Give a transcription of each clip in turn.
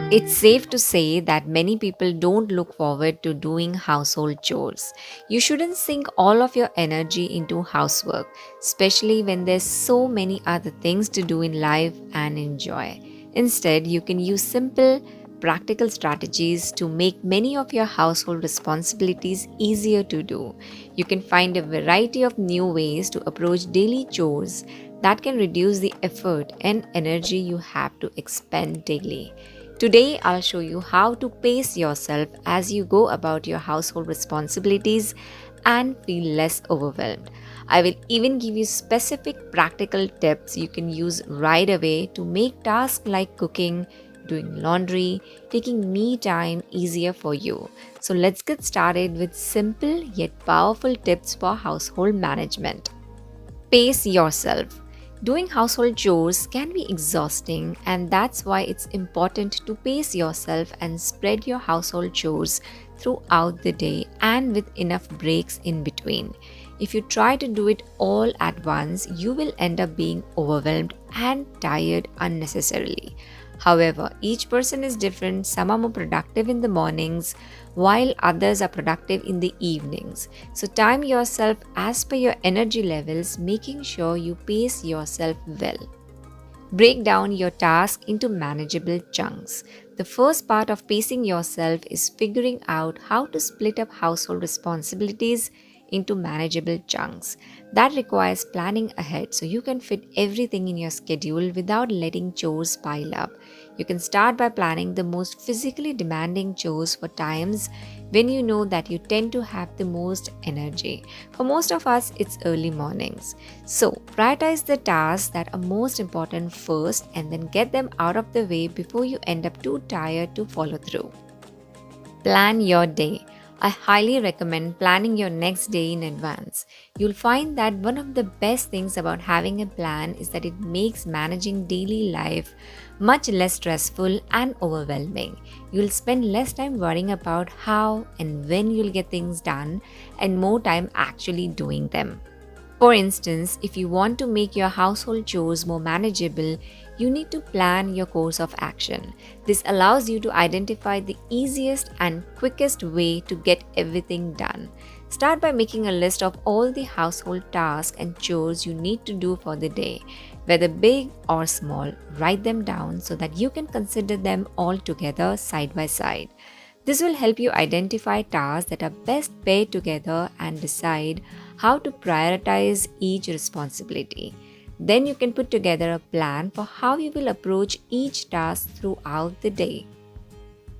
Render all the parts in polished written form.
It's safe to say that many people don't look forward to doing household chores. You shouldn't sink all of your energy into housework, especially when there's so many other things to do in life and enjoy. Instead, you can use simple, practical strategies to make many of your household responsibilities easier to do. You can find a variety of new ways to approach daily chores that can reduce the effort and energy you have to expend daily. Today, I'll show you how to pace yourself as you go about your household responsibilities and feel less overwhelmed. I will even give you specific practical tips you can use right away to make tasks like cooking, doing laundry, taking me time easier for you. So, let's get started with simple yet powerful tips for household management. Pace yourself. Doing household chores can be exhausting, and that's why it's important to pace yourself and spread your household chores throughout the day and with enough breaks in between. If you try to do it all at once, you will end up being overwhelmed and tired unnecessarily. However, each person is different. Some are more productive in the mornings, while others are productive in the evenings. So, time yourself as per your energy levels, making sure you pace yourself well. Break down your task into manageable chunks. The first part of pacing yourself is figuring out how to split up household responsibilities into manageable chunks. That requires planning ahead so you can fit everything in your schedule without letting chores pile up. You can start by planning the most physically demanding chores for times when you know that you tend to have the most energy. For most of us, it's early mornings. So, prioritize the tasks that are most important first and then get them out of the way before you end up too tired to follow through. Plan your day. I highly recommend planning your next day in advance. You'll find that one of the best things about having a plan is that it makes managing daily life much less stressful and overwhelming. You'll spend less time worrying about how and when you'll get things done and more time actually doing them. For instance, if you want to make your household chores more manageable, you need to plan your course of action. This allows you to identify the easiest and quickest way to get everything done. Start by making a list of all the household tasks and chores you need to do for the day. Whether big or small, write them down so that you can consider them all together side by side. This will help you identify tasks that are best paired together and decide how to prioritize each responsibility. Then you can put together a plan for how you will approach each task throughout the day.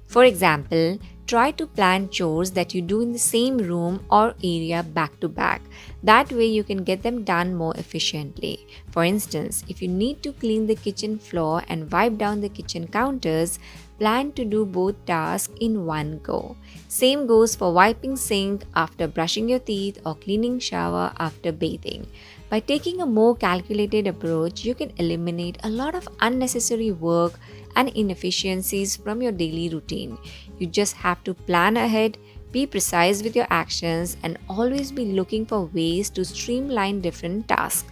For example, try to plan chores that you do in the same room or area back to back. That way, you can get them done more efficiently. For instance, if you need to clean the kitchen floor and wipe down the kitchen counters, plan to do both tasks in one go. Same goes for wiping sink after brushing your teeth or cleaning shower after bathing. By taking a more calculated approach, you can eliminate a lot of unnecessary work and inefficiencies from your daily routine. You just have to plan ahead, be precise with your actions, and always be looking for ways to streamline different tasks.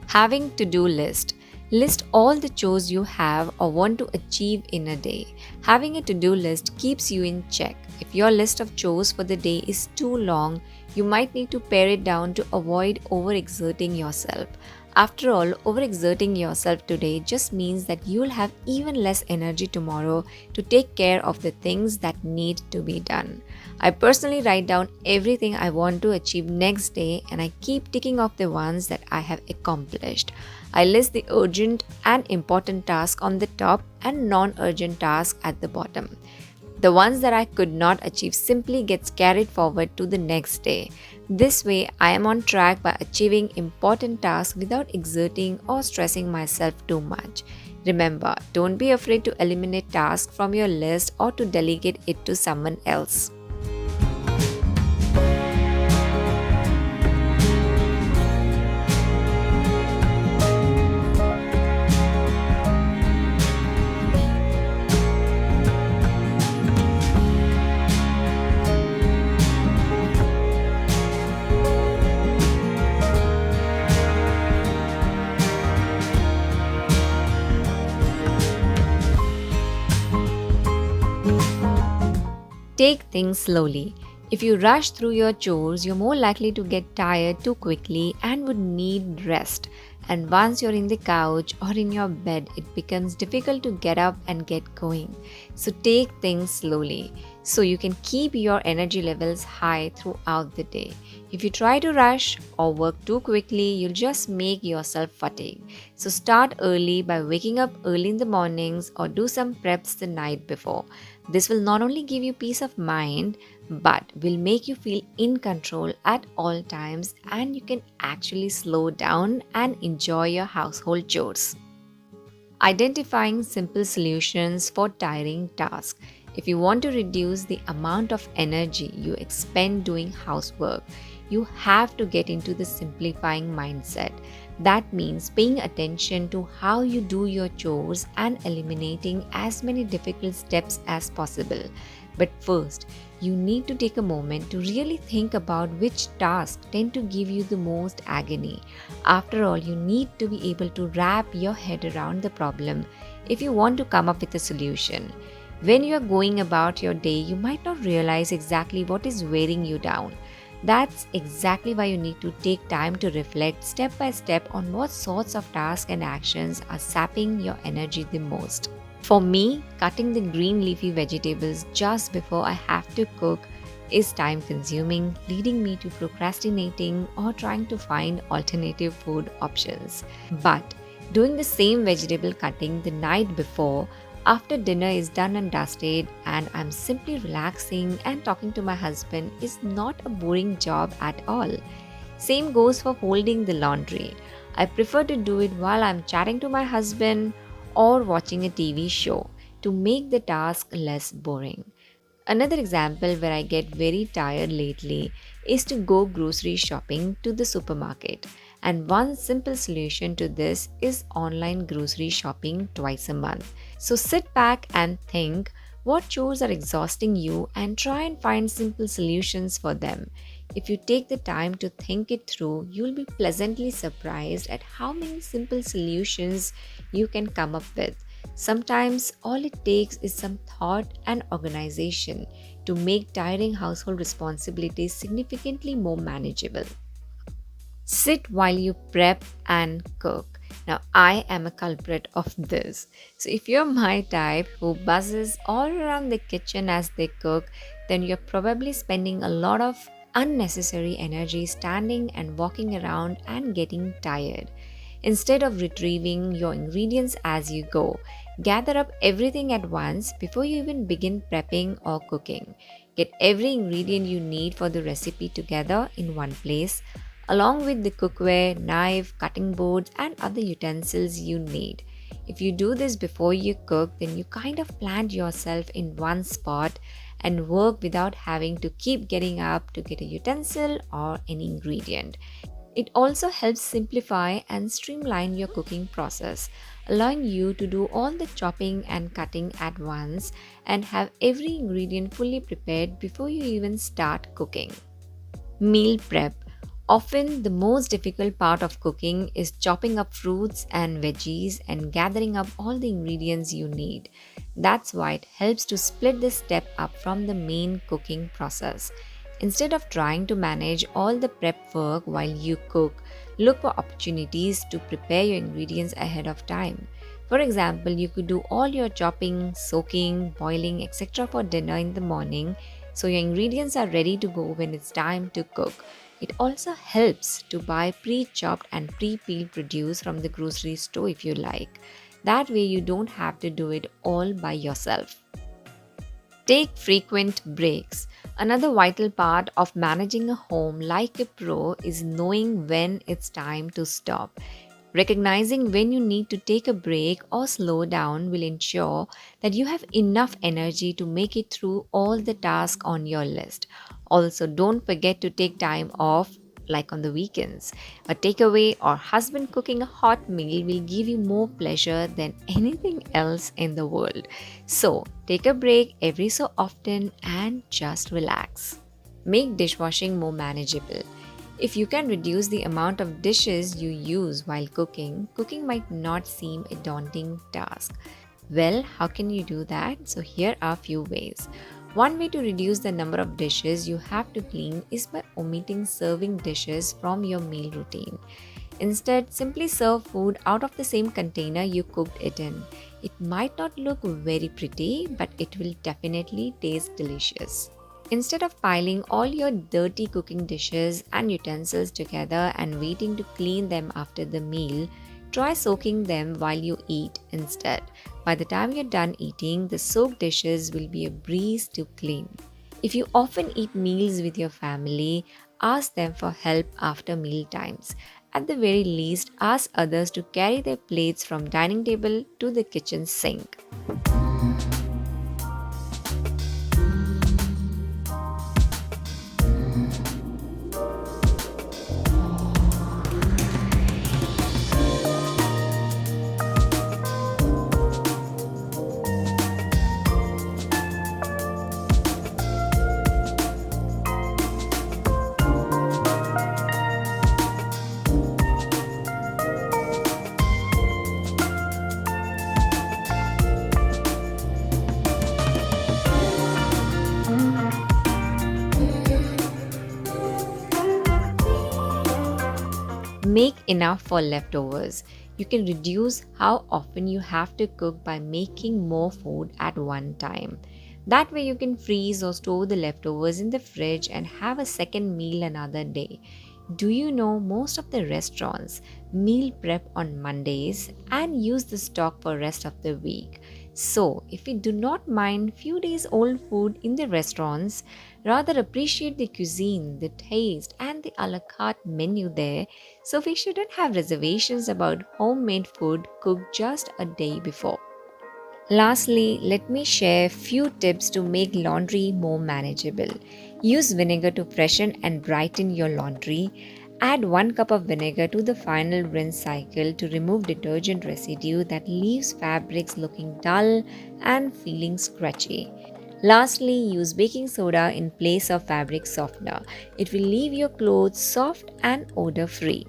Having to-do list. List all the chores you have or want to achieve in a day. Having a to-do list keeps you in check. If your list of chores for the day is too long, you might need to pare it down to avoid overexerting yourself. After all, overexerting yourself today just means that you'll have even less energy tomorrow to take care of the things that need to be done. I personally write down everything I want to achieve next day and I keep ticking off the ones that I have accomplished. I list the urgent and important tasks on the top and non-urgent tasks at the bottom. The ones that I could not achieve simply gets carried forward to the next day. This way, I am on track by achieving important tasks without exerting or stressing myself too much. Remember, don't be afraid to eliminate tasks from your list or to delegate it to someone else. Take things slowly. If you rush through your chores, you're more likely to get tired too quickly and would need rest. And once you're in the couch or in your bed, it becomes difficult to get up and get going. So take things slowly so you can keep your energy levels high throughout the day. If you try to rush or work too quickly, you'll just make yourself fatigued. So start early by waking up early in the mornings or do some preps the night before. This will not only give you peace of mind but will make you feel in control at all times, and you can actually slow down and enjoy your household chores. Identifying simple solutions for tiring tasks. If you want to reduce the amount of energy you expend doing housework, you have to get into the simplifying mindset. That means paying attention to how you do your chores and eliminating as many difficult steps as possible. But first, you need to take a moment to really think about which tasks tend to give you the most agony. After all, you need to be able to wrap your head around the problem if you want to come up with a solution. When you are going about your day, you might not realize exactly what is wearing you down. That's exactly why you need to take time to reflect step by step on what sorts of tasks and actions are sapping your energy the most. For me, cutting the green leafy vegetables just before I have to cook is time consuming, leading me to procrastinating or trying to find alternative food options. But doing the same vegetable cutting the night before, after dinner is done and dusted, and I'm simply relaxing and talking to my husband, is not a boring job at all. Same goes for folding the laundry. I prefer to do it while I'm chatting to my husband or watching a TV show to make the task less boring. Another example where I get very tired lately is to go grocery shopping to the supermarket. And one simple solution to this is online grocery shopping twice a month. So sit back and think what chores are exhausting you and try and find simple solutions for them. If you take the time to think it through, you'll be pleasantly surprised at how many simple solutions you can come up with. Sometimes all it takes is some thought and organization to make tiring household responsibilities significantly more manageable. Sit while you prep and cook. Now, I am a culprit of this. So, if you're my type who buzzes all around the kitchen as they cook, then you're probably spending a lot of unnecessary energy standing and walking around and getting tired. Instead of retrieving your ingredients as you go, gather up everything at once before you even begin prepping or cooking. Get every ingredient you need for the recipe together in one place, along with the cookware, knife, cutting boards, and other utensils you need. If you do this before you cook, then you kind of plant yourself in one spot and work without having to keep getting up to get a utensil or an ingredient. It also helps simplify and streamline your cooking process, allowing you to do all the chopping and cutting at once and have every ingredient fully prepared before you even start cooking. Meal prep. Often, the most difficult part of cooking is chopping up fruits and veggies and gathering up all the ingredients you need. That's why it helps to split this step up from the main cooking process. Instead of trying to manage all the prep work while you cook, look for opportunities to prepare your ingredients ahead of time. For example, you could do all your chopping, soaking, boiling, etc. for dinner in the morning so your ingredients are ready to go when it's time to cook. It also helps to buy pre-chopped and pre-peeled produce from the grocery store if you like. That way you don't have to do it all by yourself. Take frequent breaks. Another vital part of managing a home like a pro is knowing when it's time to stop. Recognizing when you need to take a break or slow down will ensure that you have enough energy to make it through all the tasks on your list. Also, don't forget to take time off, like on the weekends. A takeaway or husband cooking a hot meal will give you more pleasure than anything else in the world. So, take a break every so often and just relax. Make dishwashing more manageable. If you can reduce the amount of dishes you use while cooking, cooking might not seem a daunting task. Well, how can you do that? So, here are a few ways. One way to reduce the number of dishes you have to clean is by omitting serving dishes from your meal routine. Instead, simply serve food out of the same container you cooked it in. It might not look very pretty, but it will definitely taste delicious. Instead of piling all your dirty cooking dishes and utensils together and waiting to clean them after the meal, try soaking them while you eat instead. By the time you're done eating, the soaked dishes will be a breeze to clean. If you often eat meals with your family, ask them for help after meal times. At the very least, ask others to carry their plates from dining table to the kitchen sink. Make enough for leftovers. You can reduce how often you have to cook by making more food at one time. That way, you can freeze or store the leftovers in the fridge and have a second meal another day. Do you know most of the restaurants meal prep on Mondays and use the stock for rest of the week? So, if we do not mind few days old food in the restaurants, rather appreciate the cuisine, the taste, and the a la carte menu there, so we shouldn't have reservations about homemade food cooked just a day before. Lastly, let me share few tips to make laundry more manageable. Use vinegar to freshen and brighten your laundry. Add 1 cup of vinegar to the final rinse cycle to remove detergent residue that leaves fabrics looking dull and feeling scratchy. Lastly, use baking soda in place of fabric softener. It will leave your clothes soft and odor free.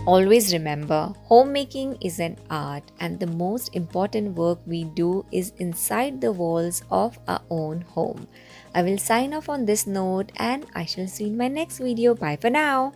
Always remember, homemaking is an art, and the most important work we do is inside the walls of our own home. I will sign off on this note, and I shall see you in my next video. Bye for now.